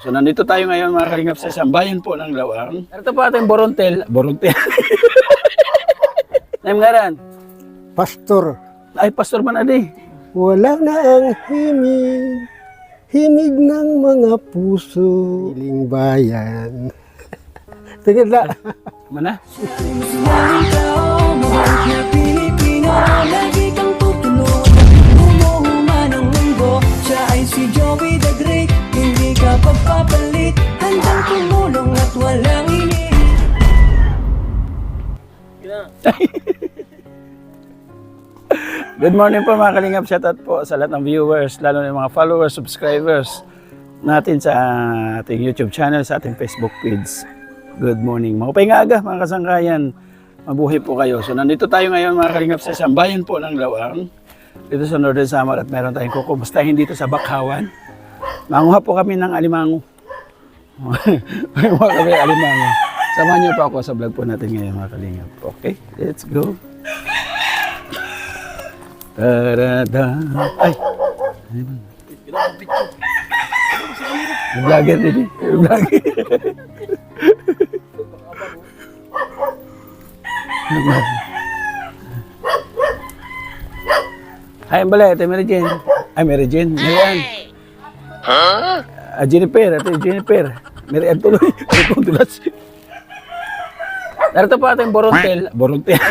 So nandito tayo ngayon mga kalingap sa isang bayan po ng Lawang. Ito po ating Borontel. Borontel. Name ngaran? Pastor, Ay, Pastor Manadi. wala na ang himig ng mga puso, iling bayan. Tingin na. Mana? Sinayang tao, mabait na Pilipino, lagi kang tutulog, humuhuman ang mundo. Siya ay si Joey the Great, hindi ka pagpapalit, handang tumulong at walang ini. Good morning po mga kalingap. Shoutout po sa lahat ng viewers, lalo na yung mga followers, subscribers natin sa ating YouTube channel, sa ating Facebook page. Good morning. Makapay nga aga mga kasangkayan. Mabuhay po kayo. So nandito tayo ngayon mga kalingap sa isang bayan po ng Lawang. Dito sa Northern Samar at meron tayong kukumustahin dito sa Bakhawan. Manguha po kami ng alimango. Manguha kami ng alimango. Samahan niyo po ako sa vlog po natin ngayon mga kalingap. Okay, let's go. Tarada. Ay! Vlogger din eh. Vlogger. Ay, bala. Ito Mary Jane. Ay, Mary Jane. Mary Ann. Jennifer. Ito Jennifer. Mary Ann tuloy. Ito kong tulas. Narito po ating Borontel. Borontel.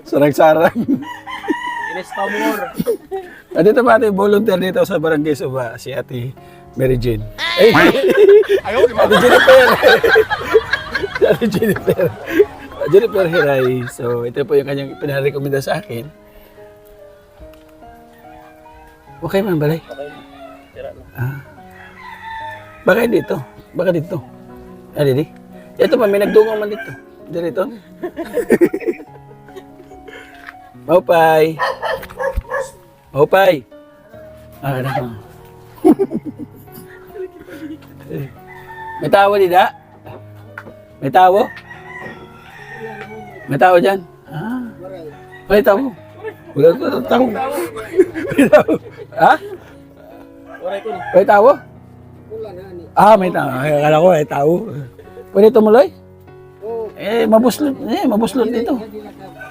Sarang-sarang. Inestamor. Dito pa ating volunteer dito sa Barangay Suba, si Ate Mary Jane. Ay! Ate Jennifer! Si Ate Jennifer. Jennifer Hiray. So, ito po yung kanyang pinarekomenda sa akin. Okay man, balay? Baka dito. Baka dito. Ah, dito. Ito pa, may nagdungong man dito. Dito. Maupay. Maupay. Ah, ano? May tawo dito? May tawo? May tawo dyan? Ah. May tawo. Wala na tawo. May tawo. Ha? May tawo? Ah, may tawo. Akala ko may tawo. Pwede tumuloy? Mabuslot. Mabuslot dito.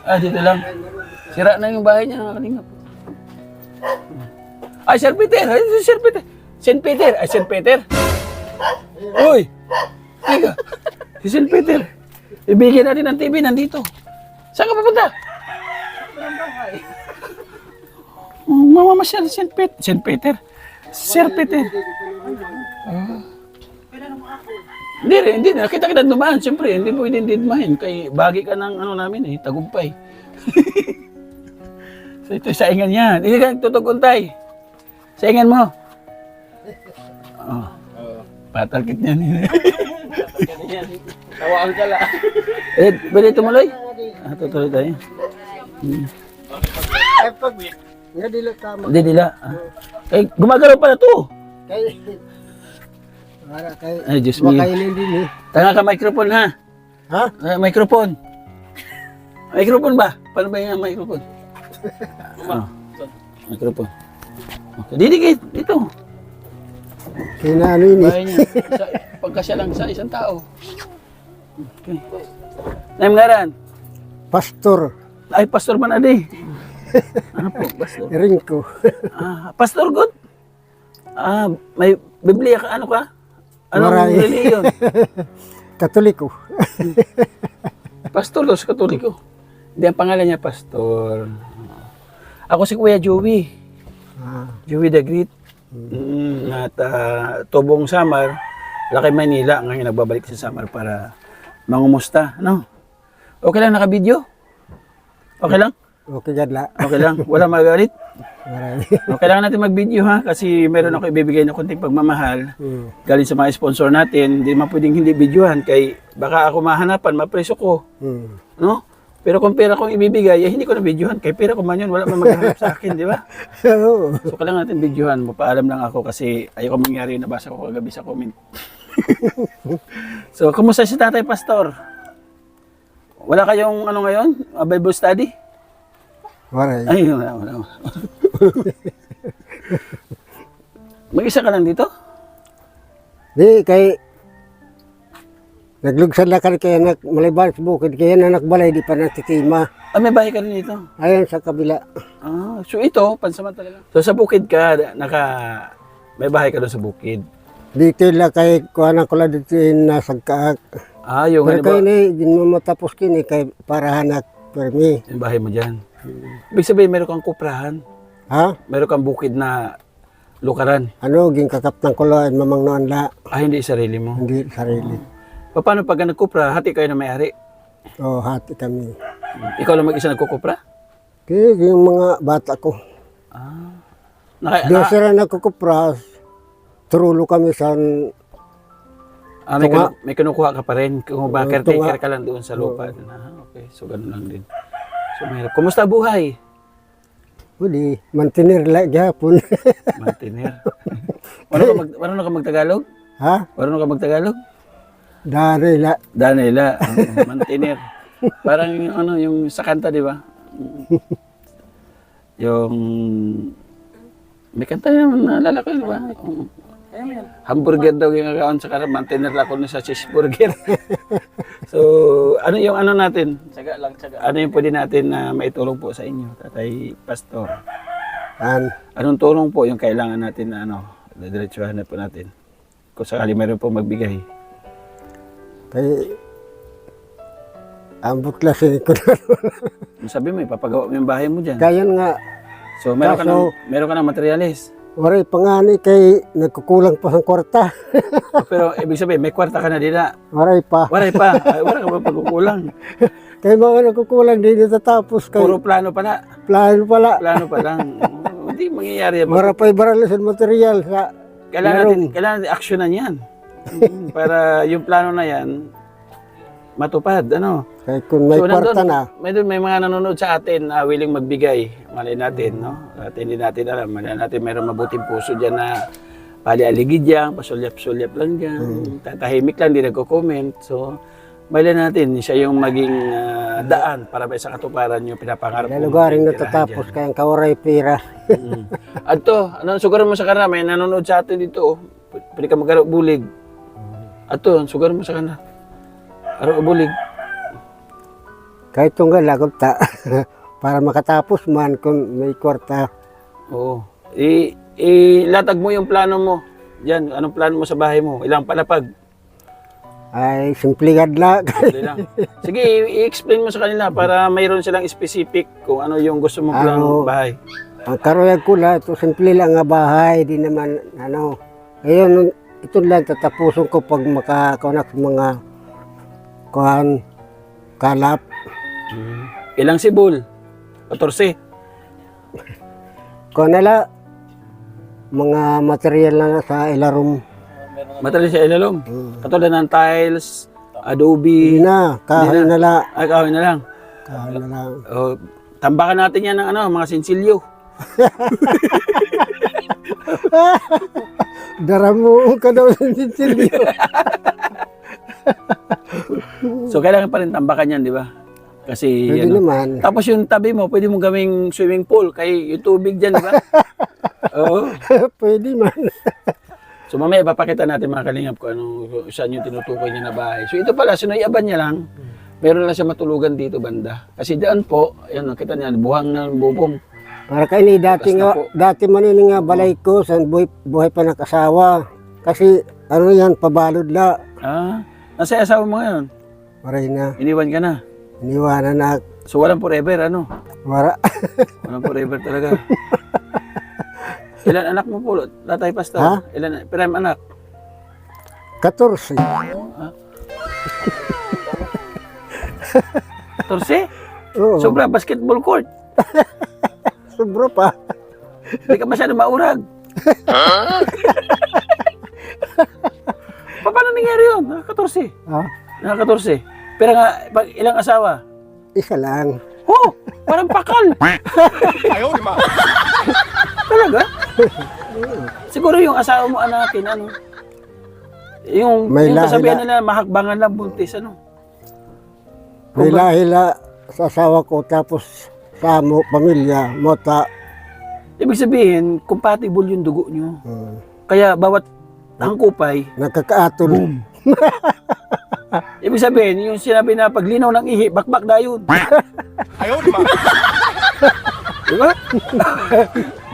Ah, dito lang. Sira na yung bahay niya, kalingap. Ay, Sir Peter! Ay, Sir Peter! St. Peter! Ay, St. Peter! Uy! Teka! Si St. Peter! Ibigyan natin ng TV, nandito. Saan ka papunta? Mamamasyal si St. Peter. St. Peter? Sir Peter! Hindi na. Kita dumaan. Siyempre, hindi mo idinidmahin. Kay bagi ka ng ano namin eh, tagumpay. So ito saingan niya. Hindi ka tutuguntay. Saingan mo. Oh. Patalkit niya niya. Tawaan ka lang. Pwede tumuloy? Tutuloy tayo. Ay, pag nga dila tama. Hindi nila. Gumagalaw pala to. Kay, para kay, Ay, Diyos mo. makainin din eh. Tanga ka microphone ha. Ha? Microphone. Microphone ba? Paano ba yung microphone? Microphone. Okay. Dito. Kinaano yun eh. Bahay niya. Pagkasya lang sa isang tao. Okay. Name ngaran? Pastor, Ay, Pastor Manadi. Ano po, Pastor? Ringko. Pastor Good? May Biblia ka? Ano ka? Anong Marami. reliyon? Katoliko. Pastor Los Katoliko. Hindi, ang pangalan niya, Pastor. Ako si Kuya Joey. Joey the Great. At Tubong Samar, Laki Manila. Ngayon nagbabalik sa Samar para mangumusta. Ano? Okay lang naka-video? Okay lang? Okay dyan la. Okay lang? Wala magalit? Marami. Kailangan natin mag-video ha kasi meron ako ibibigay na konting pagmamahal galing sa mga sponsor natin. Hindi man pwedeng hindi videohan kay baka ako mahanapan, mapreso ko. No? Pero kung pera kong ibibigay, hindi ko na videohan. Kay pera ko man yun, wala man maghahanap sa akin, di ba? Oo. So kailangan natin videohan. Mapaalam lang ako kasi ayoko mangyari yung nabasa ko kagabi sa comment. So, kumusta si Tatay Pastor? Wala kayong ano ngayon? Bible study? Waray. Ay, wala. Mag-isa ka lang dito? Di, kay naglugsan na kaya malibas bukid, kaya na nakbalay, di pa natitima. Ah, may bahay ka rin dito? Ayan sa kabila. Ah, so ito, pansamantala lang. So sa bukid ka, may bahay ka doon sa bukid. Dito lang kay kuhanan ko lang dito yung nasagkaak. Ah, yung Pero ano ba, kayo ni, di mo matapos kini kay para hanak permi. yung bahay mo dyan. Ibig sabihin, meron kang kuprahan. Ha? Meron kang bukid na lukaran. Ano, ging kakap ng kuloan, mamang noon la, Ah, hindi sarili mo. hindi sarili. Paano pag nagkupra, hati kayo na may-ari? O, hati kami. Ikaw lang mag-isa nagkukupra? Kaya yung mga bata ko. Ah. Doon sila nagkukupras, turulo kami sa Tunga. May kinukuha ka pa rin. Kung ba, Oo, caretaker tunga. ka lang doon sa lupa. Ah, okay, so ganun lang din. So mahirap. Kumusta buhay? huli, mantinir lang gyapon. Mantiner. Marunong ka mag-Tagalog? Ha? Marunong ka mag-Tagalog? Dari la. Danila. Mantiner. Parang yung, ano, yung sa kanta, di ba? Yung... May kanta naman, naalala ko, di ba? Hamburger daw yung akaon sa karap, mantiner lang ko na sa cheeseburger. So, ano yung ano natin? Tsaga lang, tsaga. Ano yung pwede natin na maitulong po sa inyo, Tatay Pastor? Anong tulong po yung kailangan natin na ano, diretsuhan na po natin? Kung sakali meron po magbigay. Kay ambot lang ko na. Sabi mo, ipapagawa mo yung bahay mo dyan. Kayan nga, So, meron ka ng materialis. waray pangani kay nagkukulang pa sa kwarta. Pero, ibig sabihin, may kwarta ka na dila. Waray pa. Waray pa. Ay, wala ka ba pagkukulang? Kay mga nagkukulang din tatapos kay Puro plano pala. plano pala. Plano pa lang. Hindi mangyayari. Mara pa ibaralas ang material sa Kailangan natin actionan yan. Para yung plano na yan, matupad. Ano? kay kung may kwarta na. May mga nanonood sa atin na willing magbigay. Malay natin, no? At hindi natin alam. Malay natin mayroong mabuting puso dyan na pali-aligid yan, pasulyap-sulyap lang dyan. Tatahimik lang, di nagko-comment. So, malay natin, siya yung maging daan para ba sa katuparan yung pinapangarap May lugaring natatapos kaya kawaray pira. At to, ano, sugaran mo sa kanila, may nanonood sa atin dito. Oh. Pwede ka mag-araw bulig. At to, sugaran mo sa kanila. Araw bulig. Kahit tunggal lagop ta. Para makatapos man kung may kwarta. Oo. Ilatag mo yung plano mo. Yan, anong plano mo sa bahay mo? Ilang palapag? Ay, simple gadla. Hindi lang. Sige, i-explain mo sa kanila para mayroon silang specific kung ano yung gusto mong plano ng bahay. Ang karoyag ko lang, ito simple lang nga bahay. Di naman, ano. Ayun, ito lang tatapusin ko pag makakanak sa mga kuhan, kalap. Ilang sibol? 14. Kuhan nila, mga material na sa ilarom. Matalis sa ilalom. Katulad ng tiles, Hindi adobe. na, kahoy na lang. Ay, kahoy na lang. Kahoy na lang. Oh, tambakan natin yan ng ano, mga sinsilyo. Daramo ka daw sa sinsilyo. So, kailangan pa rin tambakan yan, di ba? Kasi, Pwede ano, naman. tapos yung tabi mo, pwede mong gawing swimming pool. Kay yung tubig dyan, di ba? Oo. Pwede man. So mamaya papakita natin mga kalingap kung saan yung tinutukoy niya na bahay. So ito pala, sinayaban niya lang. Meron lang siya matulugan dito banda. Kasi daan po, ayan, nakita niya, buhang ng bubong. Para kayo ni dati Basta nga, po. dati man yun nga balay ko sa buhay pa ng kasawa. Kasi ano yan, pabalod la. Ah, nasa asawa mo ngayon? Maray na, Iniwan ka na. iniwanan na. So walang forever, ano? Wara. Walang forever talaga. Ilan anak mo po, Tatay Pastor? Ha? Ilan, pirang anak? 14. 14? Oo, Sobra, basketball court. sobro pa. Hindi ka masyado maurag. Paano nangyari yun? 14. Ha? 14. Pero nga, ilang asawa? Isa lang. Oh, parang pakal. Ayaw, di ma. Talaga? Siguro yung asawa mo anakin, ano? Yung kasabihan nila, mahakbangan lang buntis, ano? Hila-hila sa asawa ko tapos sa amo, pamilya, mota. Ibig sabihin, compatible yung dugo nyo. Kaya bawat angkupay, Nagkakaatol. ibig sabihin, yung sinabi na paglinaw ng ihi, bakbak na yun. 哎呦我的妈！ Di ba?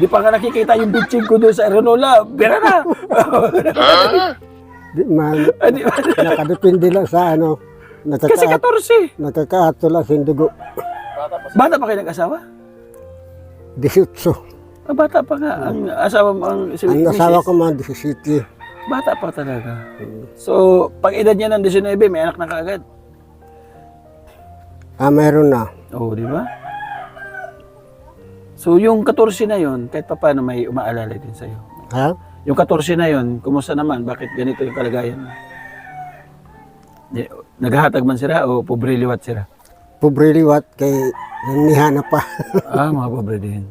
Di pa nga nakikita yung bitching ko doon sa Renola. Bira na. Di man, Di ba? nakadepende lang sa ano. Kasi 14. Nagkakaatol lang sa dugo. Bata pa kayo nag-asawa? 18. Bata pa nga. Ang asawa mo, si Ang asawa Mrs. ko man 17. Bata pa talaga. So, pag edad niya ng 19, may anak na kaagad. Meron na. Oo, di ba? So, yung 14 na yon, kahit pa paano may umaalala din sa'yo. Ha? Yung 14 na yon, kumusta naman? Bakit ganito yung kalagayan mo? Naghahatag man sila o pobre liwat sila? Pobre liwat kay nanihana pa. Mga pobre din.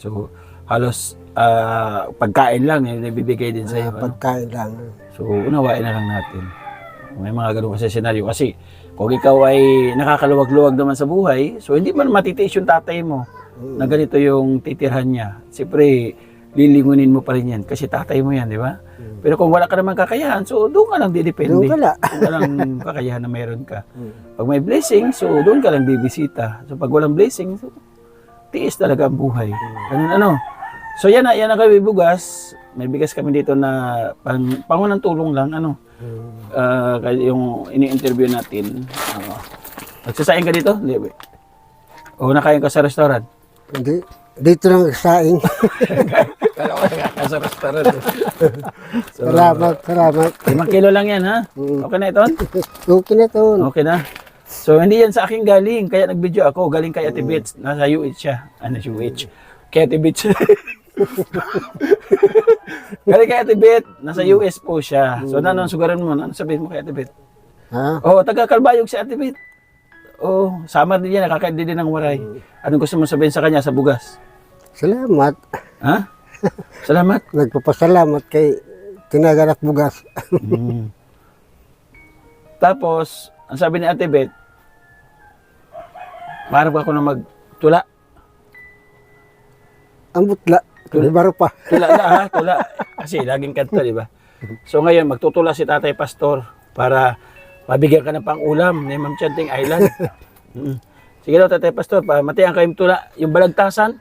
So, halos pagkain lang yung nabibigay din sa'yo. ano? Pagkain lang. So, unawain na lang natin. May mga ganun kasi senaryo. Kasi, kung ikaw ay nakakaluwag-luwag naman sa buhay, so hindi man matitiis yung tatay mo na ganito yung titirhan niya. Siyempre, lilingunin mo pa rin yan kasi tatay mo yan, di ba? Pero kung wala ka naman kakayahan, so doon ka lang didepende. Doon ka lang. Kung walang kakayahan na meron ka. Pag may blessing, so doon ka lang bibisita. So pag walang blessing, so tiis talaga ang buhay. Ganun ano. So yan na kami bugas. May bigas kami dito na pangunang tulong lang, ano. Yung ini-interview natin. Nagsasaing ka dito? Hindi. O nakain ka sa restaurant? Hindi. Dito lang saing. Kala ko nakain sa restaurant. So, Salamat. 5 kilo lang yan, ha? Okay na ito? Okay na to. Okay na. So, hindi yan sa akin galing. Kaya nag-video ako. Galing kay Ate Bits. Nasa UH siya. Ano si UH? Kay Ate Bits. Galing kay Ate Bits. Nasa US po siya. So, anong sugaran mo? Ano sabihin mo kay Ate Bits? Ha? Oh, taga Kalbayog si Ate Bits. Oh, samar din yan. Nakakain din ng waray. Anong gusto mo sabihin sa kanya sa bugas? Salamat. Ha? Salamat. Nagpapasalamat kay Tinagalak Bugas. Tapos, ang sabi ni Ate Beth, maharap ako na magtula. Ang butla. Baro pa. Tula na ha, tula. Kasi laging kanto, di ba? So ngayon, magtutula si Tatay Pastor para mabigyan ka ng pang-ulam ni Ma'am Chanting Island. Sige daw, Tatay Pastor, matiyan kayong tula. Yung balagtasan,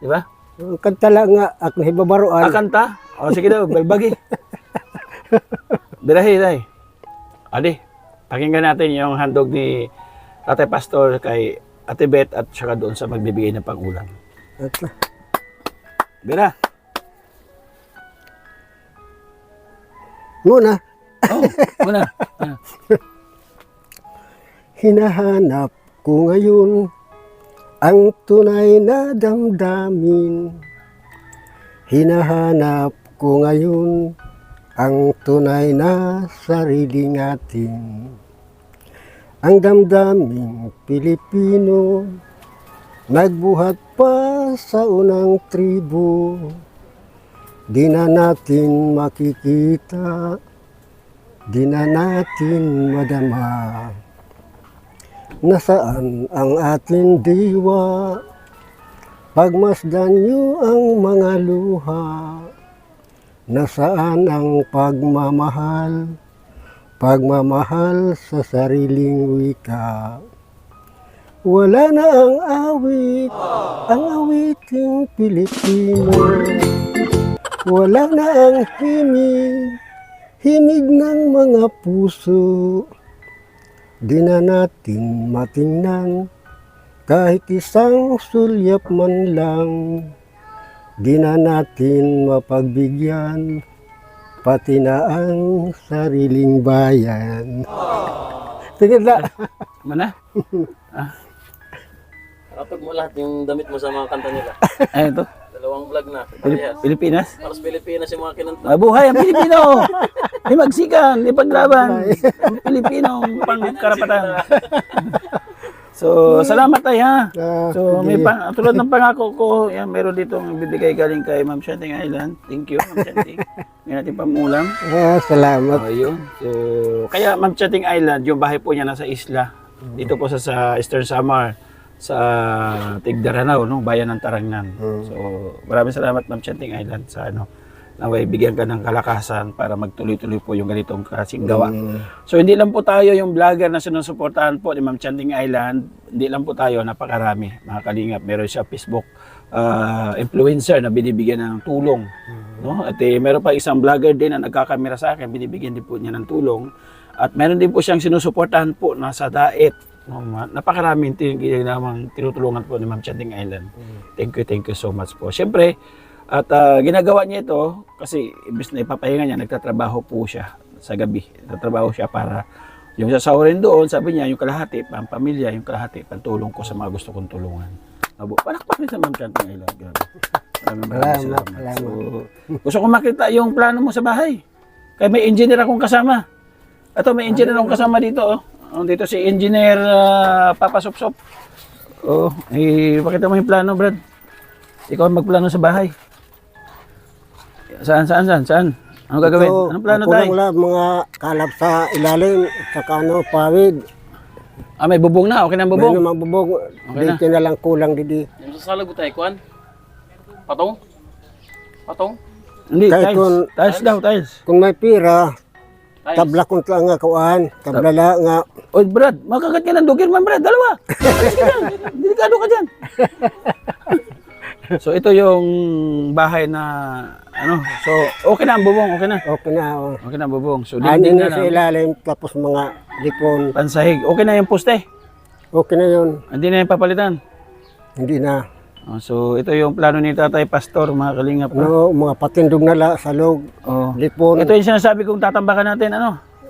di ba? Ang kanta lang nga, ako hibabaroan. Akanta? O sige daw, balbagi. Dirahi, day. Adi, pakinggan natin yung handog ni Tatay Pastor kay Ate Beth at saka doon sa magbibigay ng pang-ulam. Bira. Muna, Oh, muna. hinahanap ko ngayon ang tunay na damdamin. Hinahanap ko ngayon ang tunay na sariling atin. Ang damdaming Pilipino, nagbuhat pa sa unang tribo. Di na natin makikita, di na natin madama. Nasaan ang ating diwa? Pagmasdan niyo ang mga luha. Nasaan ang pagmamahal? Pagmamahal sa sariling wika. Wala na ang awit, ang awiting Pilipino. Wala na ang himig, himig ng mga puso. Di na natin matingnan kahit isang sulyap man lang. Di na natin mapagbigyan pati na ang sariling bayan. Sige na. Mana? Kapag mo lahat yung damit mo sa mga kanta nila. Ano to? Dalawang vlog na. Parehas. Pilipinas? Para sa Pilipinas yung mga kinanta. Mabuhay ang Pilipino! Himagsikan, ipaglaban! Ang Pilipinong pangkarapatan. So, salamat tayo ha. So, may tulad ng pangako ko, yan, meron dito ang bibigay galing kay Ma'am Chanting Island. Thank you, Ma'am Chanting. May natin pamulam. Salamat. Ayun. So, kaya Ma'am Chanting Island, yung bahay po niya nasa isla. Dito po sa Eastern Samar. sa Tigdaranaw, no, bayan ng Tarangnan. So, maraming salamat Ma'am Chanting Island sa naway bigyan ka ng kalakasan para magtuloy-tuloy po yung ganitong klaseng gawa. So, hindi lang po tayo yung vlogger na sinusuportahan po ni Ma'am Chanting Island, hindi lang po tayo, napakarami, mga kalingap. Meron siya Facebook influencer na binibigyan ng tulong. No? At meron pa isang vlogger din na nagkakamera sa akin, binibigyan din po niya ng tulong. At meron din po siyang sinusuportahan po na sa Daet. No, napakaraming ginawang tinutulungan po ni Ma'am Chanting Island. Thank you so much po. Siyempre, at ginagawa niya ito kasi imbis na ipapahinga niya, nagtatrabaho po siya sa gabi. Nagtatrabaho siya para yung sasahurin doon, sabi niya, yung kalahati, pamilya, yung kalahati, pantulong ko sa mga gusto kong tulungan. Palakpak rin sa Ma'am Chanting Island. Maraming salamat. So, gusto ko makita yung plano mo sa bahay. Kaya may engineer akong kasama. Ito, may engineer akong kasama dito. Dito si Engineer Papa Sopsop. Pakita mo yung plano, Brad. Ikaw ang magplano sa bahay. Saan? Ano gagawin? Anong plano tayo? Kulang lang mga kalab sa ilalim, saka pawid. May bubong na. Okay na ang bubong. May naman bubong. Okay na. Dito na lang kulang didi. Yung sasalag mo tayo, Kwan? Patong? Hindi, Kahit tiles daw. Kung may pira, Tiles. tabla kung ito nga kuan, tablala nga. Oy, Brad, makagat ka ng dugir man, Brad. Dalawa. Alis ka dyan. Delikado ka dyan. So, ito yung bahay na, so, okay na ang bubong, okay na. Okay na. Okay na ang bubong. So, Andin dingding na na sa lang. ilalim, tapos mga lipon. Pansahig. Okay na yung poste. Okay na yun. Hindi na yung papalitan. Hindi na. So, ito yung plano ni Tatay Pastor, mga kalingap. Mga patindog na sa loob, Oh. lipon. Ito yung sinasabi kong tatambakan natin,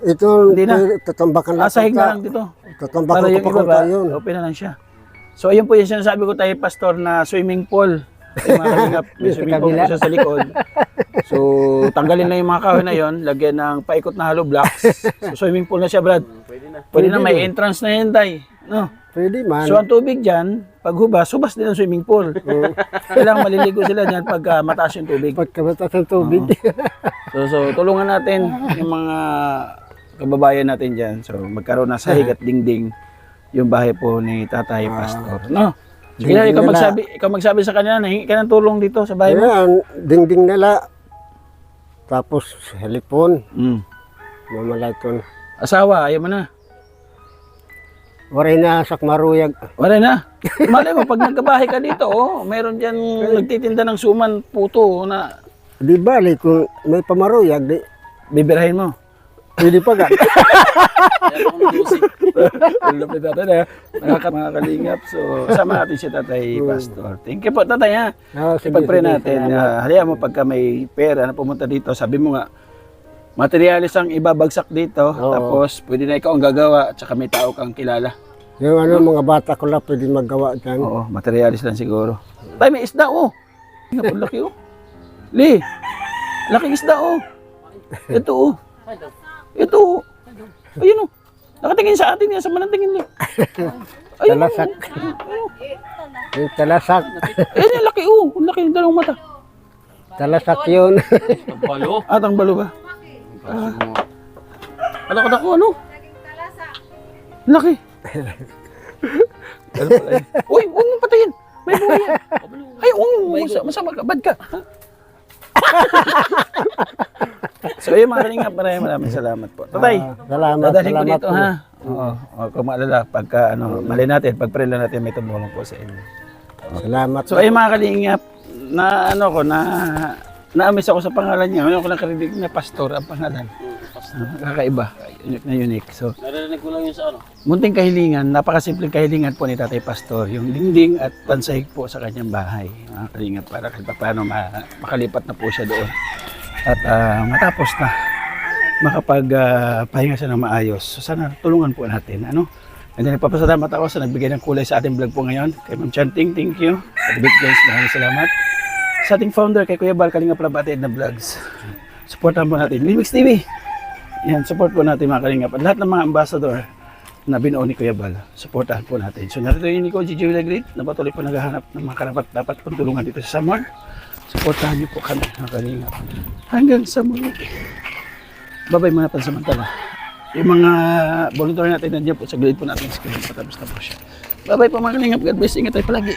Ito, Hindi na. tatambakan lang. Sahig na lang dito. Para Tatambakan yung ko iba pa ba, yun. open na lang siya. So, ayun po yung sinasabi ko tayo, Pastor, na swimming pool. Yung mga kalingap, may swimming pool po siya sa likod. So, tanggalin na yung mga kahoy na yon, lagyan ng paikot na hollow blocks. So, swimming pool na siya, Brad. Pwede na, may entrance na yan, tay. No? Pwede man. So, ang tubig dyan, pag hubas din ang swimming pool. Kailangan maliligo sila dyan pag mataas yung tubig. Pagkabatas ng tubig. So, tulungan natin yung mga kababayan natin dyan. So, magkaroon na sahig at dingding yung bahay po ni Tatay Pastor. No? Sige na, ikaw magsabi sa kanya, nahingi ka ng tulong dito sa bahay mo. Ayan, dingding nila. Tapos, helipon. Mamalaton. Asawa, ayaw mo na. Waray na sakmaruyag. Wala na. Malay mo, pag nagkabahay ka dito, meron dyan nagtitinda ng suman puto na Di bali, kung may pamaruyag, di, bibirahin mo. pwede pa ga. Kaya ako nag-uusig. Ang lapit natin mga kalingap. So, kasama natin si Tatay Pastor. Thank you po, Tatay, ha. Sige, Ipag-pray sige, natin. salamat. Halika mo pagka may pera na pumunta dito, sabi mo nga, materialis ang ibabagsak dito, tapos pwede na ikaw ang gagawa, at saka may tao kang kilala. Yung mga bata ko lang pwede magawa dyan. Oo, materialis lang siguro. Tay, may isda, Nga po, laki, Li, laking isda, Ito, Ito, ayun, nakatingin sa atin yan, sa manantingin, Li. Ayun, Talasak. Yung talasak. Ayun, laki, ang laki ng dalawang mata. Talasak yun. Balo. Ang balo ba? Ano? Laki. Ano pala yun? Uy, huwag mong patayin. May buhay yan. Ay, masama ka. Bad ka. So, yun mga kalingap, maraming salamat po. Tatay, Salamat. dadalhin ko Salamat dito, po. ha? Oo, kung maalala, pagka, mali natin, pag-pray lang natin, may tumulong po sa inyo. Salamat. So, ayun mga kalingap, na-amaze ako sa pangalan niya. Ano ko nakarinig na Pastor ang pangalan. Kakaiba, unique. So, Narinig ko lang yun sa munting kahilingan, napakasimpleng kahilingan po ni Tatay Pastor, yung dingding at pansahig po sa kanyang bahay. Mga kalingap, para kahit paano makalipat na po siya doon. At matapos na, makapagpahinga siya ng maayos. So sana tulungan po natin. And then nagpapasalamat ako sa nagbigay ng kulay sa ating vlog po ngayon. Kay Ma'am Chanting, thank you. At Big Guys, maraming salamat. Sa ating founder, kay Kuya Bal, Kalingap Labate na Vlogs. Supportan po natin. Limix TV. Yan, support po natin mga Kalingap. At lahat ng mga ambassador na binuo ni Kuya Bal, supportahan po natin. So narito yung Nico Gigi Great na patuloy po naghahanap ng mga karapat-dapat pong tulungan dito sa Samar. Supportahan niyo po kami mga Kalingap. Hanggang sa muli. Babay mga pansamantala. Yung mga volunteer natin nandiyan po sa grade po natin sa screen. Patapos na po siya. Bye-bye po mga kalingap. God bless. Ingat tayo palagi.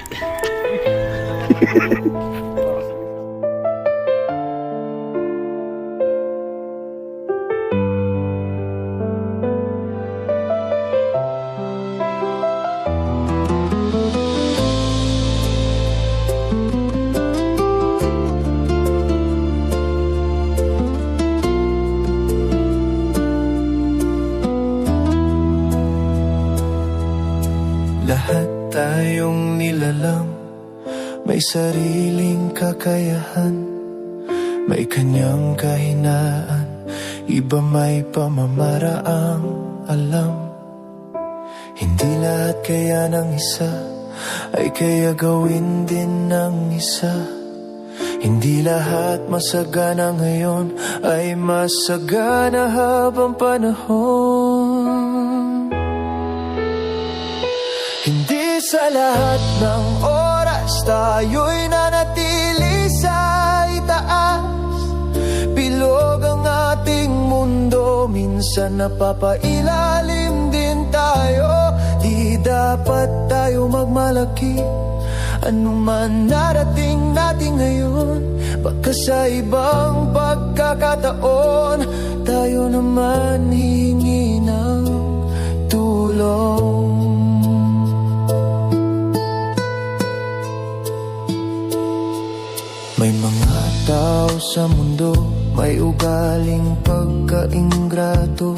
Lahat tayong nilalang may sariling kakayahan, may kanyang kahinaan, iba may pamamaraang alam. Hindi lahat kaya ng isa ay kaya gawin din ng isa. Hindi lahat masagana ngayon ay masagana habang panahon. Hindi sa lahat ng oras tayo'y nanatili sa itaas. Bilog ang ating mundo, minsan napapailalim din tayo. Di dapat tayo magmalaki, anuman narating natin ngayon. Baka sa ibang pagkakataon tayo naman hihingi ng tulong. May mga tao sa mundo, may ugaling pagkaingrato.